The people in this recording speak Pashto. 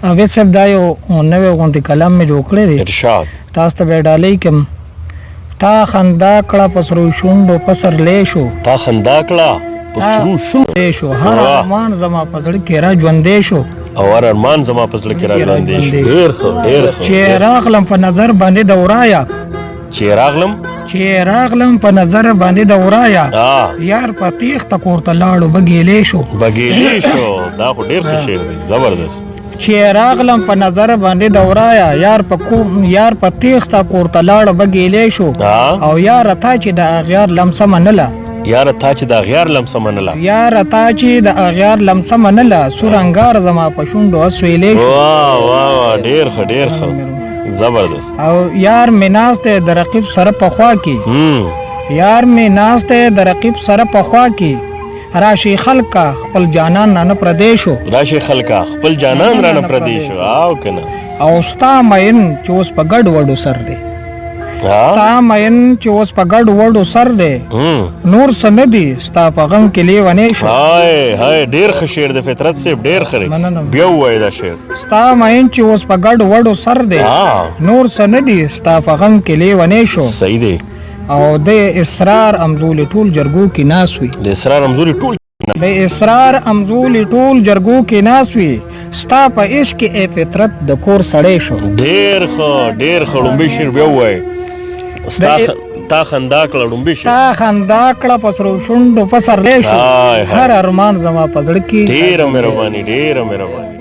اوید صاحب دا یو نوی غونډې کلام مې جوړ کړی دی ارشاد تاسو ته به ډالۍ کوم تا خندا کړه په سرو شونډو په سرلی شو تا خندا کړه په سرو شونډو شو هر ارمان زما په زړه کې را ژوندی شو او هر ارمان زما په زړه کې را ژوندی شو ډېر ښه ډېر ښه چې راغلم په نظر باندې د ورایا چې راغلم په نظر باندې د ورایا یار په تیښته کور ته لاړو بګیلی شو دا خو ډېر ښه شعر دی زبردست چې راغلم په نظر باندې د ورایا یار په تیښته کور ته لاړو بګیلی شو او یاره تا چې د اغیار لمسه منله سور انګار زما په شونډو اسویلی شو ډېر ښه زبردست او یار مې ناست دی د رقیب سره په خوا کې راشي خلکا خپل جانان رانه پردی شو او کنه او ستا مین چې اوس په ګډ وډو سر دی نور څه نه دي ستا په غم کې لیونی شو ډېر ښه شعر د فطرت صاحب ډېر ښه دی بیا ووایه دا شعر ستا مین چې اوس په ګډ وډو سر دی نور څه نه دي ستا په غم کې لیونی شو صحیح دی او د اسرار امزولې ټول جرګو کې ناس وي ستا په عشق کې ای فطرت د کور سړی شو ډېر ښه لومبی شعر بیا ووایه تا خندا کړه په سرو شونډو په سرلی شو هر ارمان زما په زړه کې ډېره مهرباني